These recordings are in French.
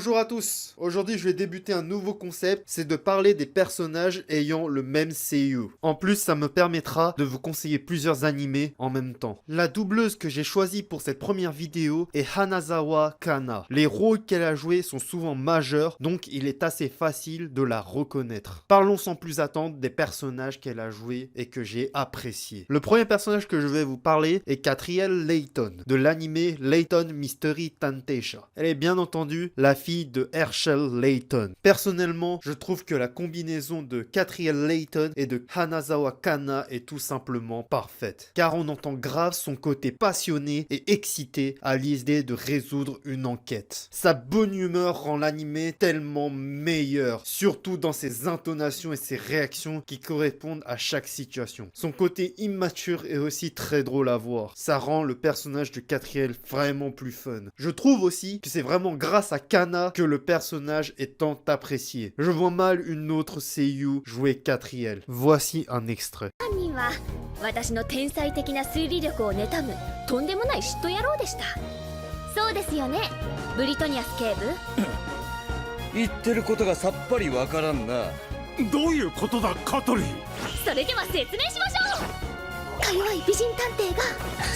Bonjour à tous. Aujourd'hui je vais débuter un nouveau concept, c'est de parler des personnages ayant le même seiyuu. En plus ça me permettra de vous conseiller plusieurs animés en même temps. La doubleuse que j'ai choisie pour cette première vidéo est Hanazawa Kana. Les rôles qu'elle a joués sont souvent majeurs, donc il est assez facile de la reconnaître. Parlons sans plus attendre des personnages qu'elle a joués et que j'ai appréciés. Le premier personnage que je vais vous parler est Catriel Layton, de l'animé Layton Mystery Tanteisha. Elle est bien entendu la fille de Herschel Layton. Personnellement, je trouve que la combinaison de Catriel Layton et de Hanazawa Kana est tout simplement parfaite. Car on entend grave son côté passionné et excité à l'idée de résoudre une enquête. Sa bonne humeur rend l'animé tellement meilleur, surtout dans ses intonations et ses réactions qui correspondent à chaque situation. Son côté immature est aussi très drôle à voir. Ça rend le personnage de Catriel vraiment plus fun. Je trouve aussi que c'est vraiment grâce à Kana que le personnage est tant apprécié. Je vois mal une autre seiyuu jouer Catriel. Voici un extrait. 私の天才的な推理力を妬むとんでもない嫉妬野郎でした。そうですよね、ブリトニアス警部。言ってることがさっぱりわからんな。どういうことだ、カトリー。それでは説明しましょう。か弱い美人探偵が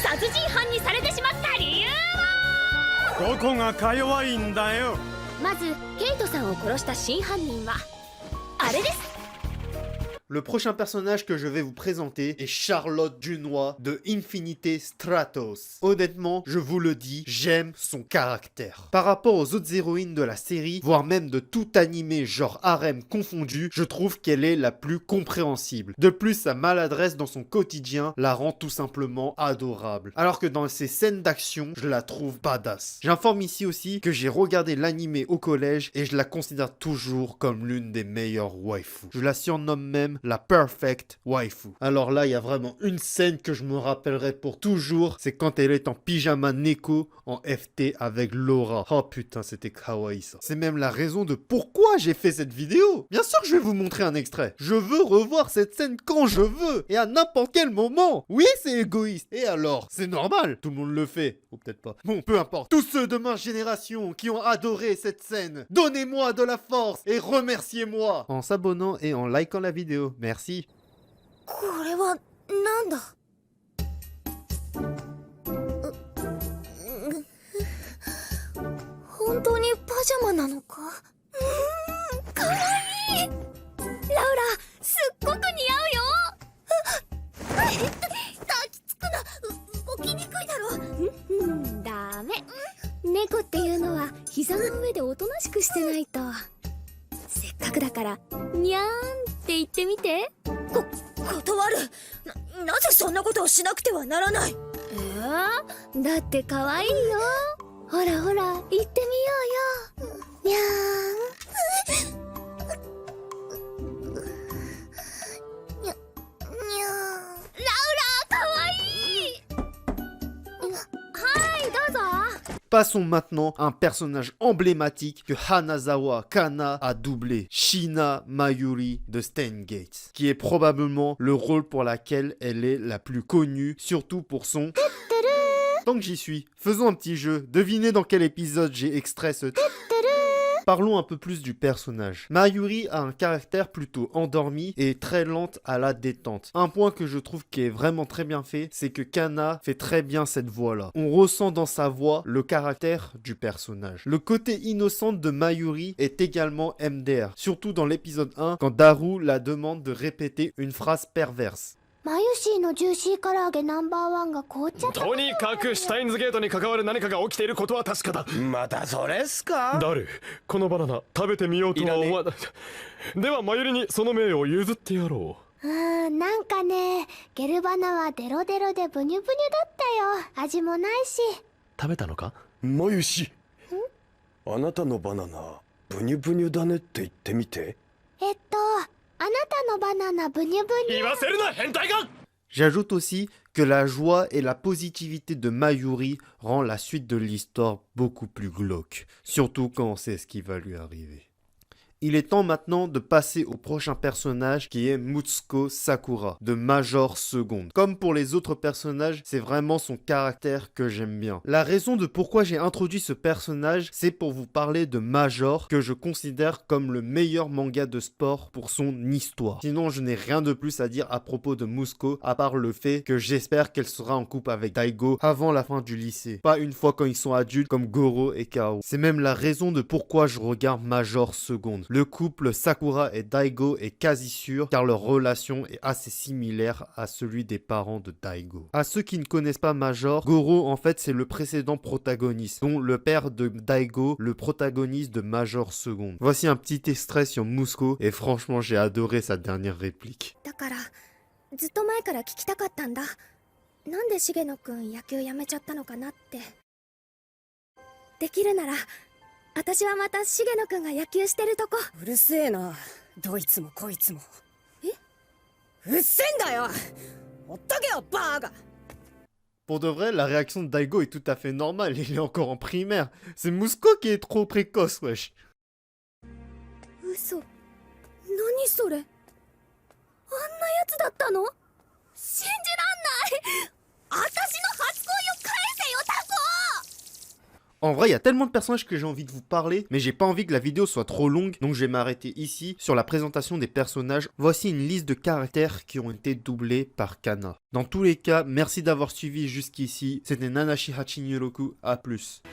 殺人犯にされてしまった理由は。どこがか弱いんだよ。まずケイトさんを殺した真犯人はあれです。 Le prochain personnage que je vais vous présenter est Charlotte Dunois de Infinite Stratos. Honnêtement, je vous le dis, j'aime son caractère. Par rapport aux autres héroïnes de la série, voire même de tout animé genre harem confondu, je trouve qu'elle est la plus compréhensible. De plus, sa maladresse dans son quotidien la rend tout simplement adorable. Alors que dans ses scènes d'action, je la trouve badass. J'informe ici aussi que j'ai regardé l'animé au collège et je la considère toujours comme l'une des meilleures waifus. Je la surnomme même la perfect waifu. Alors là, il y a vraiment une scène que je me rappellerai pour toujours, c'est quand elle est en pyjama Neko en FT avec Laura. Oh putain, c'était kawaii ça. C'est même la raison de pourquoi j'ai fait cette vidéo. Bien sûr que je vais vous montrer un extrait. Je veux revoir cette scène quand je veux et à n'importe quel moment. Oui, c'est égoïste. Et alors, c'est normal. Tout le monde le fait. Ou peut-être pas. Bon, peu importe. Tous ceux de ma génération qui ont adoré cette scène, donnez-moi de la force et remerciez-moi en s'abonnant et en likant la vidéo. Merci. これはなんだ。本当にパジャマなのか。かわいい。ラウラ、すっごく似合うよ。抱きつくな、動きにくいだろ。ダメ。猫っていうのは膝の上でおとなしくしてないと。せっかくだからにゃーんって言ってみて。断る。なぜそんなことをしなくてはならない。だって可愛いよ。ほらほら言ってみようよ。にゃーん。にゃにゃー。ラウラ可愛い。はい、どうぞ。 Passons maintenant à un personnage emblématique que Hanazawa Kana a doublé, Shina Mayuri de Steins Gate, qui est probablement le rôle pour lequel elle est la plus connue, surtout pour son... Tant que j'y suis, faisons un petit jeu, devinez dans quel épisode j'ai extrait ce... Parlons un peu plus du personnage. Mayuri a un caractère plutôt endormi et très lente à la détente. Un point que je trouve qui est vraiment très bien fait, c'est que Kana fait très bien cette voix-là. On ressent dans sa voix le caractère du personnage. Le côté innocent de Mayuri est également MDR, surtout dans l'épisode 1 quand Daru la demande de répéter une phrase perverse. マユシーのジューシー唐揚げナンバーワンが凍っちゃった。とにかくシュタインズゲートに関わる何かが起きていることは確かだ。またそれっすか。ダル、このバナナ食べてみようとは思わない。ではマユリにその名誉を譲ってやろう。なんかね、ゲルバナはデロデロでブニュブニュだったよ。味もないし。食べたのか？マユシ。あなたのバナナブニュブニュだねって言ってみて。あなたのバナナブニュブニュ。言わせるな変態が。 J'ajoute aussi que la joie et la positivité de Mayuri rend la suite de l'histoire beaucoup plus glauque, surtout quand on sait ce qui va lui arriver. Il est temps maintenant de passer au prochain personnage qui est Mutsuko Sakura, de Major Seconde. Comme pour les autres personnages, c'est vraiment son caractère que j'aime bien. La raison de pourquoi j'ai introduit ce personnage, c'est pour vous parler de Major, que je considère comme le meilleur manga de sport pour son histoire. Sinon, je n'ai rien de plus à dire à propos de Mutsuko, à part le fait que j'espère qu'elle sera en couple avec Daigo avant la fin du lycée. Pas une fois quand ils sont adultes comme Goro et Kao. C'est même la raison de pourquoi je regarde Major Seconde. Le couple Sakura et Daigo est quasi sûr car leur relation est assez similaire à celui des parents de Daigo. À ceux qui ne connaissent pas Major, Goro en fait c'est le précédent protagoniste, dont le père de Daigo, le protagoniste de Major Seconde. Voici un petit extrait sur Mutsuko et franchement j'ai adoré sa dernière réplique. だからずっと前から聞きたかったんだ。なんで重野くん野球やめちゃったのかなって。できるなら私はまた重野くんが野球してるとこ。うるせえな、どいつもこいつも。うっせえんだよ、ほっとけよバーガー。 Pour de vrai, la réaction de Daigo est tout à fait normale, il est encore en primaire. C'est Mutsuko qui est trop précoce, wesh. 嘘。何それ。あんなやつだったの。信じらんない。私の初恋を返せよタコ。 En vrai, il y a tellement de personnages que j'ai envie de vous parler, mais j'ai pas envie que la vidéo soit trop longue, donc je vais m'arrêter ici sur la présentation des personnages. Voici une liste de caractères qui ont été doublés par Kana. Dans tous les cas, merci d'avoir suivi jusqu'ici. C'était Nanashi Hachinyoroku, à plus.